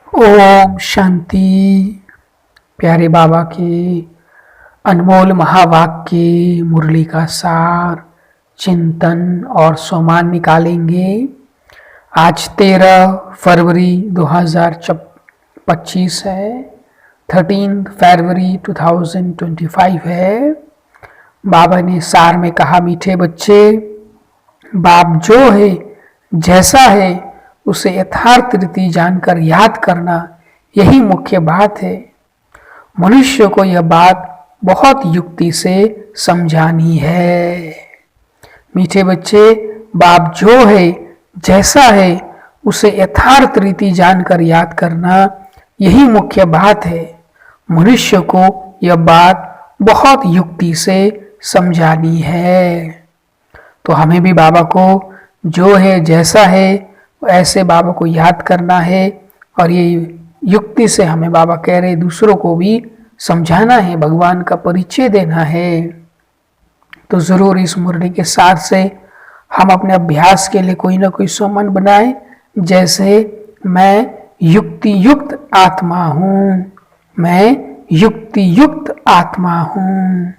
ओम शांति। प्यारे बाबा के अनमोल महावाक्य मुरली का सार चिंतन और सोमान निकालेंगे। आज 13 फरवरी 2025 है, 13 फरवरी 2025 है। बाबा ने सार में कहा, मीठे बच्चे, बाप जो है जैसा है उसे यथार्थ रीति जानकर याद करना, यही मुख्य बात है। मनुष्य को यह बात बहुत युक्ति से समझानी है। मीठे बच्चे, बाप जो है जैसा है उसे यथार्थ रीति जानकर याद करना, यही मुख्य बात है। मनुष्य को यह बात बहुत युक्ति से समझानी है। तो हमें भी बाबा को जो है जैसा है ऐसे बाबा को याद करना है, और ये युक्ति से हमें बाबा कह रहे दूसरों को भी समझाना है, भगवान का परिचय देना है। तो जरूर इस मुरली के साथ से हम अपने अभ्यास के लिए कोई ना कोई सोमन बनाए, जैसे मैं युक्ति युक्त आत्मा हूँ, मैं युक्ति युक्त आत्मा हूँ।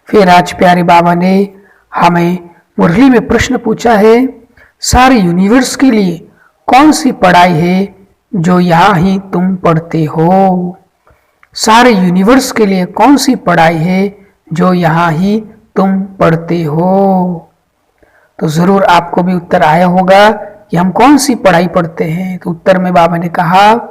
फिर आज प्यारे बाबा ने हमें मुरली में प्रश्न पूछा है, सारे यूनिवर्स के लिए कौन सी पढ़ाई है जो यहाँ ही तुम पढ़ते हो? सारे यूनिवर्स के लिए कौन सी पढ़ाई है जो यहाँ ही तुम पढ़ते हो? तो जरूर आपको भी उत्तर आया होगा कि हम कौन सी पढ़ाई पढ़ते हैं। तो उत्तर में बाबा ने कहा,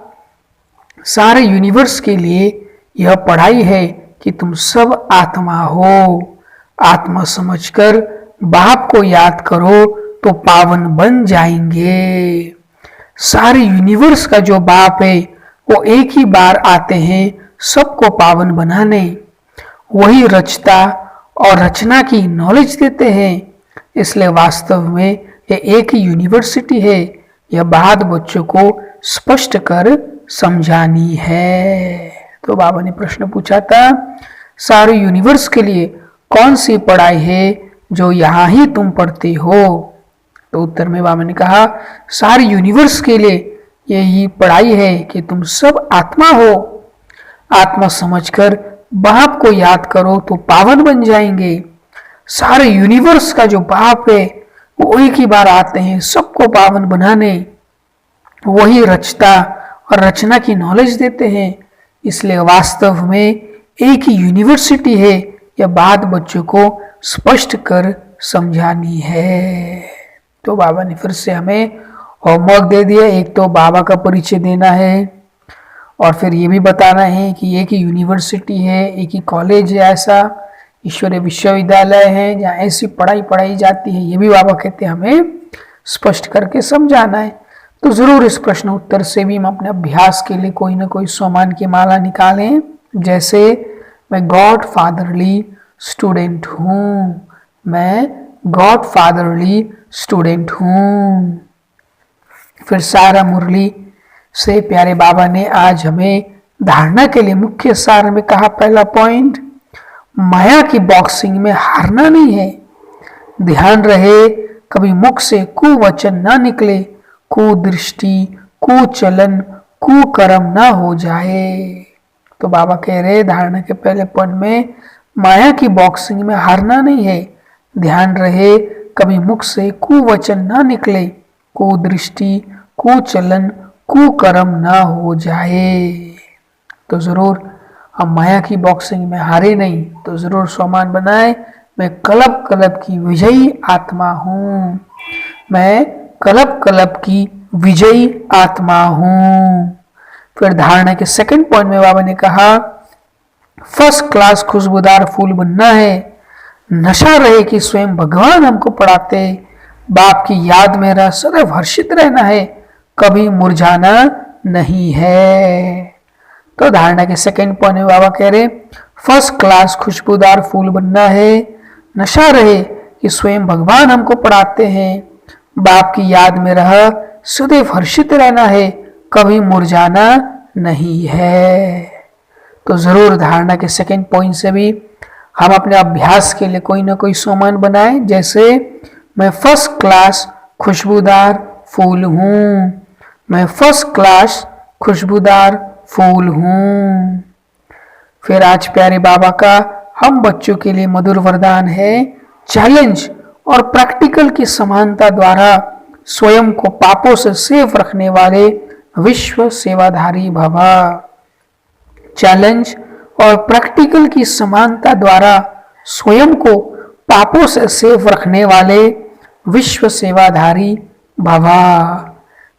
सारे यूनिवर्स के लिए यह पढ़ाई है कि तुम सब आत्मा हो। आत्मा समझकर बाप को याद करो तो पावन बन जाएंगे। सारे यूनिवर्स का जो बाप है वो एक ही बार आते हैं सबको पावन बनाने। वही रचता और रचना की नॉलेज देते हैं। इसलिए वास्तव में ये एक ही यूनिवर्सिटी है। यह बात बच्चों को स्पष्ट कर समझानी है। तो बाबा ने प्रश्न पूछा था, सारे यूनिवर्स के लिए कौन सी पढ़ाई है जो यहाँ ही तुम पढ़ते हो? तो उत्तर में बाबा ने कहा, सारे यूनिवर्स के लिए यही पढ़ाई है कि तुम सब आत्मा हो। आत्मा समझकर बाप को याद करो तो पावन बन जाएंगे। सारे यूनिवर्स का जो बाप है वो एक ही बार आते हैं सबको पावन बनाने। वही रचता और रचना की नॉलेज देते हैं। इसलिए वास्तव में एक ही यूनिवर्सिटी है। यह बात बच्चों को स्पष्ट कर समझानी है। तो बाबा ने फिर से हमें होमवर्क दे दिया। एक तो बाबा का परिचय देना है, और फिर ये भी बताना है कि एक ही यूनिवर्सिटी है, एक ही कॉलेज है, ऐसा ईश्वरीय विश्वविद्यालय है जहाँ ऐसी पढ़ाई पढ़ाई जाती है। ये भी बाबा कहते हैं हमें स्पष्ट करके समझाना है। तो जरूर इस प्रश्न उत्तर से भी हम अपने अभ्यास के लिए कोई ना कोई सोमान की माला निकालें। जैसे, मैं गॉड फादरली स्टूडेंट हूँ, मैं गॉड फादरली स्टूडेंट हूँ। फिर सारा मुरली से प्यारे बाबा ने आज हमें धारणा के लिए मुख्य सार में कहा, पहला पॉइंट, माया की बॉक्सिंग में हारना नहीं है। ध्यान रहे कभी मुख से कुवचन ना निकले, कुदृष्टि, कुचलन, कुकर्म ना हो जाए। तो बाबा कह रहे धारणा के पहले पॉइंट में माया की बॉक्सिंग में हारना नहीं है। ध्यान रहे कभी मुख से कुवचन ना निकले, कुदृष्टि, कुचलन, कुकर्म ना हो जाए। तो जरूर हम माया की बॉक्सिंग में हारे नहीं। तो जरूर सोमान बनाए, मैं कलब कलब की विजयी आत्मा हूँ, मैं कलब कलब की विजयी आत्मा हूँ। फिर धारणा के सेकंड पॉइंट में बाबा ने कहा, फर्स्ट क्लास खुशबूदार फूल बनना है। नशा रहे कि स्वयं भगवान हमको पढ़ाते। बाप की याद में रह सदैव हर्षित रहना है, कभी मुरझाना नहीं है। तो धारणा के सेकंड पॉइंट में बाबा कह रहे फर्स्ट क्लास खुशबूदार फूल बनना है। नशा रहे कि स्वयं भगवान हमको पढ़ाते हैं। बाप की याद में रह सदैव हर्षित रहना है, कभी मुरझाना नहीं है। तो जरूर धारणा के सेकंड पॉइंट से भी हम अपने अभ्यास के लिए कोई ना कोई सोमान बनाए। जैसे, मैं फर्स्ट क्लास खुशबूदार फूल हूँ, मैं फर्स्ट क्लास खुशबूदार फूल हूं। फिर आज प्यारे बाबा का हम बच्चों के लिए मधुर वरदान है, चैलेंज और प्रैक्टिकल की समानता द्वारा स्वयं को पापों से सेफ रखने वाले विश्व सेवाधारी भव। चैलेंज और प्रैक्टिकल की समानता द्वारा स्वयं को पापों से सेफ रखने वाले विश्व सेवाधारी भव।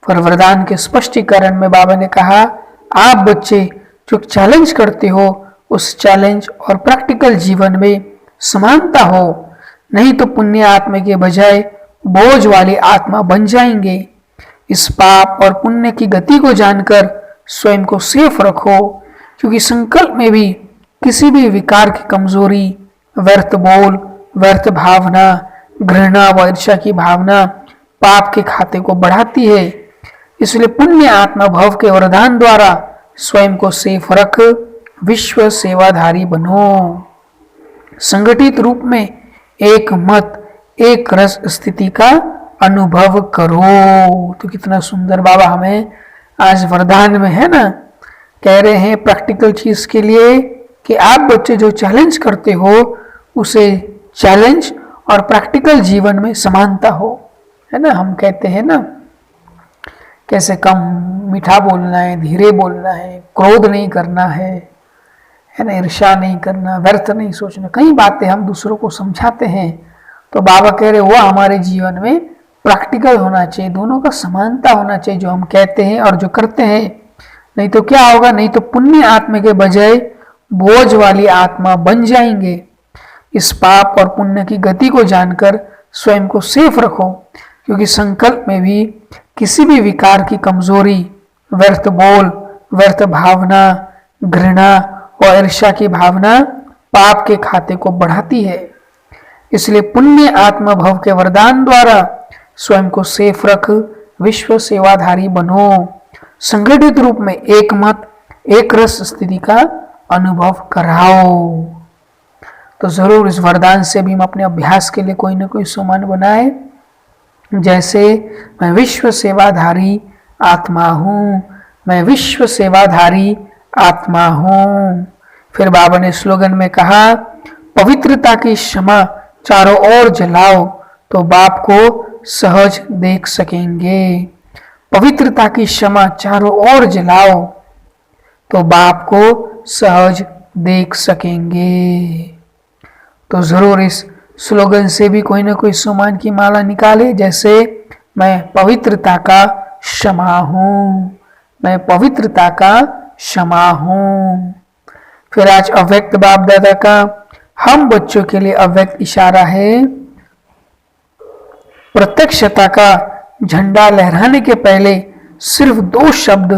पर वरदान के स्पष्टीकरण में बाबा ने कहा, आप बच्चे जो चैलेंज करते हो उस चैलेंज और प्रैक्टिकल जीवन में समानता हो, नहीं तो पुण्य आत्मा के बजाय बोझ वाली आत्मा बन जाएंगे। इस पाप और पुण्य की गति को जानकर स्वयं को सेफ रखो, क्योंकि संकल्प में भी किसी भी विकार की कमजोरी, व्यर्थ बोल, व्यर्थ भावना, घृणा व ईर्ष्या की भावना पाप के खाते को बढ़ाती है। इसलिए पुण्य आत्मा भव के वरदान द्वारा स्वयं को सेफ रख विश्व सेवाधारी बनो। संगठित रूप में एक मत, एक रस स्थिति का अनुभव करो। तो कितना सुंदर बाबा हमें आज वरदान में है ना, कह रहे हैं प्रैक्टिकल चीज के लिए कि आप बच्चे जो चैलेंज करते हो उसे चैलेंज और प्रैक्टिकल जीवन में समानता हो, है ना। हम कहते हैं ना कैसे कम मीठा बोलना है, धीरे बोलना है, क्रोध नहीं करना है ना, ईर्ष्या नहीं करना, व्यर्थ नहीं सोचना, कई बातें हम दूसरों को समझाते हैं। तो बाबा कह रहे वो हमारे जीवन में प्रैक्टिकल होना चाहिए, दोनों का समानता होना चाहिए, जो हम कहते हैं और जो करते हैं। नहीं तो क्या होगा, नहीं तो पुण्य आत्मा के बजाय बोझ वाली आत्मा बन जाएंगे। इस पाप और पुण्य की गति को जानकर स्वयं को सेफ रखो, क्योंकि संकल्प में भी किसी भी विकार की कमजोरी, व्यर्थ बोल, व्यर्थ भावना, घृणा और ईर्ष्या की भावना पाप के खाते को बढ़ाती है। इसलिए पुण्य आत्मा भव के वरदान द्वारा स्वयं को सेफ रख विश्व सेवाधारी बनो। संगठित रूप में एक मत, एक रस स्थिति का अनुभव कराओ। तो जरूर इस वरदान से भी हम अपने अभ्यास के लिए कोई ना कोई सामान बनाए, जैसे मैं विश्व सेवाधारी आत्मा हूं, मैं विश्व सेवाधारी आत्मा हूं। फिर बाबा ने स्लोगन में कहा, पवित्रता की क्षमा चारों ओर जलाओ तो बाप को सहज देख सकेंगे। पवित्रता की क्षमा चारों ओर जलाओ तो बाप को सहज देख सकेंगे। तो जरूर इस स्लोगन से भी कोई ना कोई सम्मान की माला निकाले, जैसे मैं पवित्रता का क्षमा हूं, मैं पवित्रता का क्षमा हूं। फिर आज अव्यक्त बाप दादा का हम बच्चों के लिए अव्यक्त इशारा है, प्रत्यक्षता का झंडा लहराने के पहले सिर्फ 2 शब्द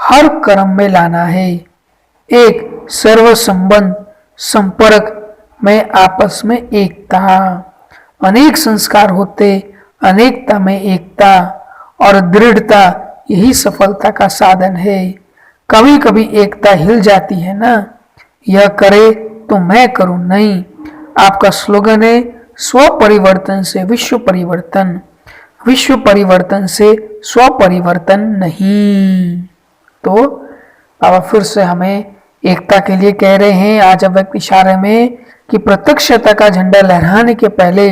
हर कर्म में लाना है। एक, सर्व संबंध, संपर्क में आपस में एकता। अनेक संस्कार होते, अनेकता में एकता और दृढ़ता यही सफलता का साधन है। कभी कभी एकता हिल जाती है ना, यह करे तो मैं करूं नहीं। आपका स्लोगन है, स्व परिवर्तन से विश्व परिवर्तन, विश्व परिवर्तन से स्व परिवर्तन नहीं। तो बाबा फिर से हमें एकता के लिए कह रहे हैं आज अव्यक्त इशारे में कि प्रत्यक्षता का झंडा लहराने के पहले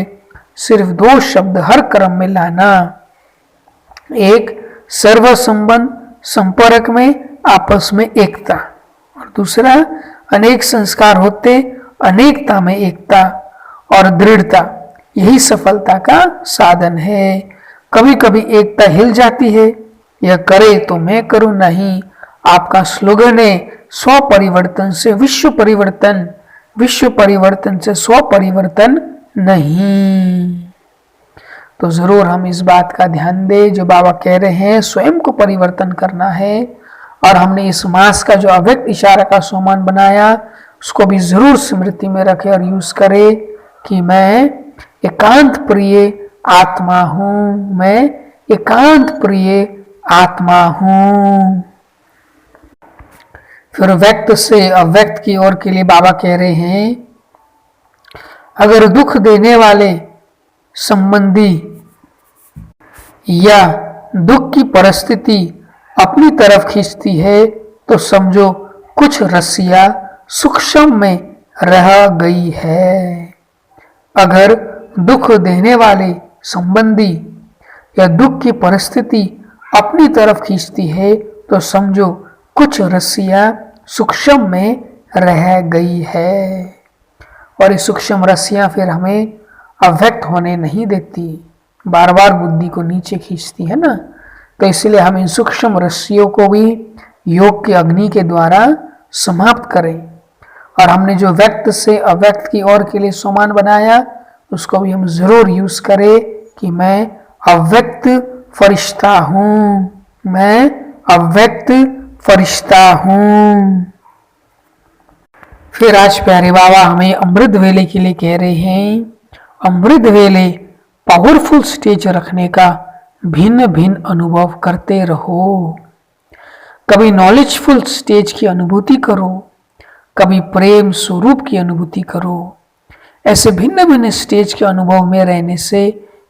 सिर्फ 2 शब्द हर कर्म में लाना। एक, सर्व संबंध, संपर्क में आपस में एकता, और दूसरा, अनेक संस्कार होते, अनेकता में एकता और दृढ़ता यही सफलता का साधन है। कभी कभी एकता हिल जाती है, यह करे तो मैं करूं नहीं। आपका स्लोगन है, स्व परिवर्तन से विश्व परिवर्तन, विश्व परिवर्तन से स्व परिवर्तन नहीं। तो जरूर हम इस बात का ध्यान दें, जो बाबा कह रहे हैं स्वयं को परिवर्तन करना है। और हमने इस मास का जो अव्यक्त इशारा का सोमान बनाया उसको भी जरूर स्मृति में रखें और यूज करें कि मैं एकांत प्रिय आत्मा हूं, मैं एकांत प्रिय आत्मा हूं। फिर व्यक्त से अव्यक्त की ओर के लिए बाबा कह रहे हैं, अगर दुख देने वाले संबंधी या दुख की परिस्थिति अपनी तरफ खींचती है तो समझो कुछ रस्सियां सूक्ष्म में रह गई है। अगर दुख देने वाले संबंधी या दुख की परिस्थिति अपनी तरफ खींचती है तो समझो कुछ रस्सियां सूक्ष्म में रह गई है। और ये सूक्ष्म रस्सियां फिर हमें अव्यक्त होने नहीं देती, बार बार बुद्धि को नीचे खींचती है ना। तो इसलिए हम इन सूक्ष्म रस्सियों को भी योग की अग्नि के द्वारा समाप्त करें। और हमने जो व्यक्त से अव्यक्त की ओर के लिए सोमान बनाया उसको भी हम जरूर यूज करें कि मैं अव्यक्त फरिश्ता हूं, मैं अव्यक्त फरिश्ता हूं। फिर आज प्यारे बाबा हमें अमृत वेले के लिए कह रहे हैं, अमृत वेले पावरफुल स्टेज रखने का भिन्न भिन्न अनुभव करते रहो। कभी नॉलेजफुल स्टेज की अनुभूति करो, कभी प्रेम स्वरूप की अनुभूति करो। ऐसे भिन्न भिन्न स्टेज के अनुभव में रहने से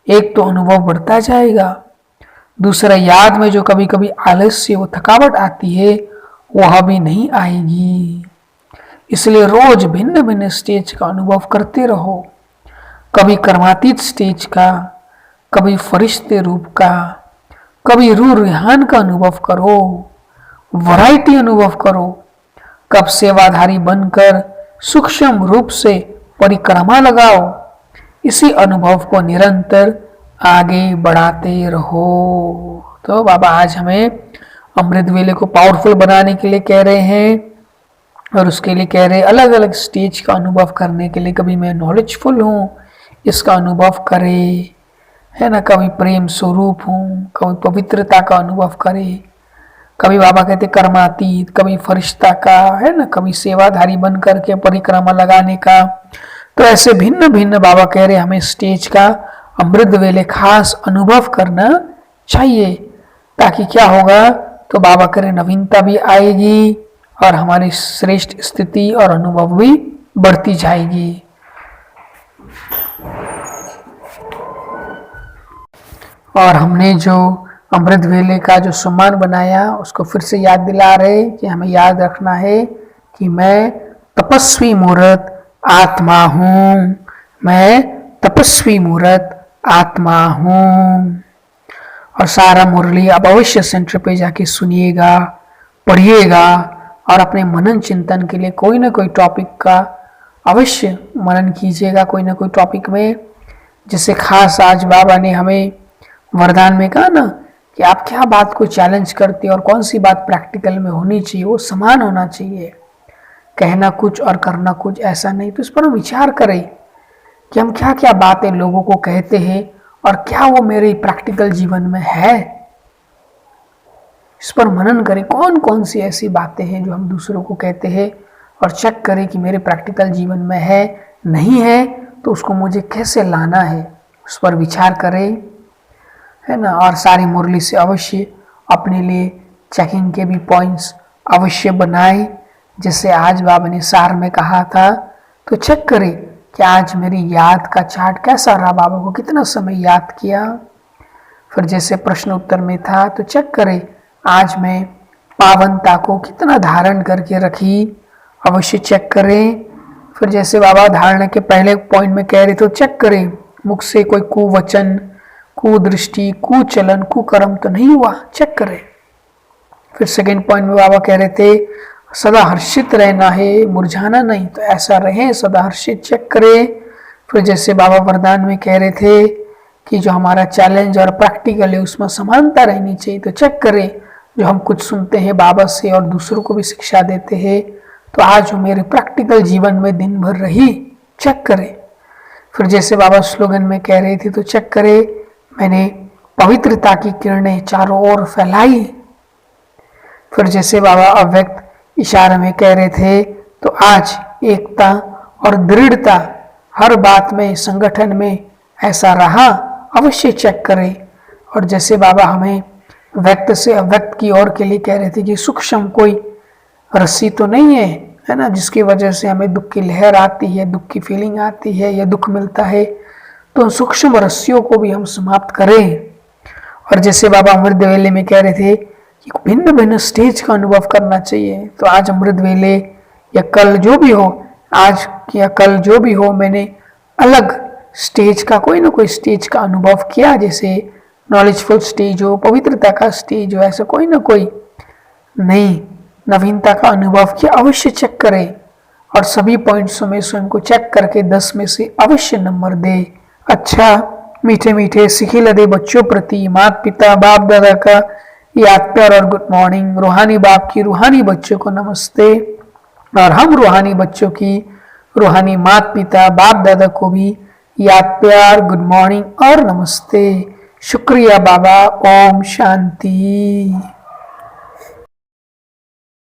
एक तो अनुभव बढ़ता जाएगा, दूसरा याद में जो कभी कभी आलस्य व थकावट आती है वह भी नहीं आएगी। इसलिए रोज भिन्न भिन्न स्टेज का अनुभव करते रहो, कभी कर्मातीत स्टेज का, कभी फरिश्ते रूप का, कभी रूह रिहान का अनुभव करो, वैरायटी अनुभव करो। कब सेवाधारी बनकर सूक्ष्म रूप से परिक्रमा लगाओ। इसी अनुभव को निरंतर आगे बढ़ाते रहो। तो बाबा आज हमें अमृत वेले को पावरफुल बनाने के लिए कह रहे हैं और उसके लिए कह रहे हैं अलग अलग स्टेज का अनुभव करने के लिए। कभी मैं नॉलेजफुल हूँ इसका अनुभव करे, है ना, कभी प्रेम स्वरूप हूँ, कभी पवित्रता का अनुभव करे, कभी बाबा कहते कर्मातीत, कभी फरिश्ता का, है ना, कभी सेवाधारी बन करके परिक्रमा लगाने का। तो ऐसे भिन्न भिन्न बाबा कह रहे हमें स्टेज का अमृत वेले खास अनुभव करना चाहिए, ताकि क्या होगा तो बाबा करे नवीनता भी आएगी और हमारी श्रेष्ठ स्थिति और अनुभव भी बढ़ती जाएगी। और हमने जो अमृत वेले का जो सम्मान बनाया उसको फिर से याद दिला रहे कि हमें याद रखना है कि मैं तपस्वी मूर्त आत्मा हूँ, मैं तपस्वी मूर्त आत्मा हूँ। और सारा मुरली अब अवश्य सेंटर पे जाके सुनिएगा, पढ़िएगा और अपने मनन चिंतन के लिए कोई ना कोई टॉपिक का अवश्य मनन कीजिएगा, कोई ना कोई टॉपिक में। जिससे खास आज बाबा ने हमें वरदान में कहा ना कि आप क्या बात को चैलेंज करते और कौन सी बात प्रैक्टिकल में होनी चाहिए, वो समान होना चाहिए, कहना कुछ और करना कुछ, ऐसा नहीं। तो इस पर हम विचार करें कि हम क्या क्या बातें लोगों को कहते हैं और क्या वो मेरे प्रैक्टिकल जीवन में है। इस पर मनन करें कौन कौन सी ऐसी बातें हैं जो हम दूसरों को कहते हैं और चेक करें कि मेरे प्रैक्टिकल जीवन में है, नहीं है तो उसको मुझे कैसे लाना है, उस पर विचार करें, है ना। और सारी मुरली से अवश्य अपने लिए चेकिंग के भी पॉइंट्स अवश्य बनाए। जैसे आज बाबा ने सार में कहा था तो चेक करें कि आज मेरी याद का चार्ट कैसा रहा, बाबा को कितना समय याद किया। फिर जैसे प्रश्न उत्तर में था तो चेक करें आज मैं पावनता को कितना धारण करके रखी, अवश्य चेक करें। फिर जैसे बाबा धारणा के पहले पॉइंट में कह रहे तो चेक करें मुख से कोई कुवचन, कुदृष्टि, कुचलन, कुकर्म तो नहीं हुआ, चेक करें। फिर सेकंड पॉइंट में बाबा कह रहे थे सदा हर्षित रहना है, मुरझाना नहीं, तो ऐसा रहे सदा हर्षित, चेक करें। फिर जैसे बाबा वरदान में कह रहे थे कि जो हमारा चैलेंज और प्रैक्टिकल है उसमें समानता रहनी चाहिए, तो चेक करें। जो हम कुछ सुनते हैं बाबा से और दूसरों को भी शिक्षा देते हैं तो आज जो मेरे प्रैक्टिकल जीवन में दिन भर रही, चेक करें। फिर जैसे बाबा स्लोगन में कह रहे थे तो चेक करें मैंने पवित्रता की किरणें चारों ओर फैलाई। फिर जैसे बाबा अव्यक्त इशारे में कह रहे थे तो आज एकता और दृढ़ता हर बात में, संगठन में ऐसा रहा, अवश्य चेक करें। और जैसे बाबा हमें व्यक्त से अव्यक्त की ओर के लिए कह रहे थे कि सूक्ष्म कोई रस्सी तो नहीं है, है ना, जिसकी वजह से हमें दुख की लहर आती है, दुख की फीलिंग आती है या दुख मिलता है, तो सूक्ष्म रस्सियों को भी हम समाप्त करें। और जैसे बाबा अमृत वेले में कह रहे थे एक भिन्न भिन्न स्टेज का अनुभव करना चाहिए। तो आज अमृत वेले या कल जो भी हो, आज या कल जो भी हो, मैंने अलग स्टेज का, कोई ना कोई स्टेज का अनुभव किया, जैसे नॉलेजफुल स्टेज हो, पवित्रता का स्टेज हो, ऐसा कोई ना कोई नई नवीनता का अनुभव किया। अवश्य चेक करें और सभी पॉइंट्सों में स्वयं को चेक करके 10 में से अवश्य नंबर दे। अच्छा, मीठे मीठे सिखी लदे बच्चों प्रति माता पिता बाप दादा का याद प्यार और गुड मॉर्निंग। रूहानी बाप की रूहानी बच्चों को नमस्ते, और हम रूहानी बच्चों की रूहानी माता पिता बाप दादा को भी याद प्यार, गुड मॉर्निंग और नमस्ते। शुक्रिया बाबा। ओम शांति।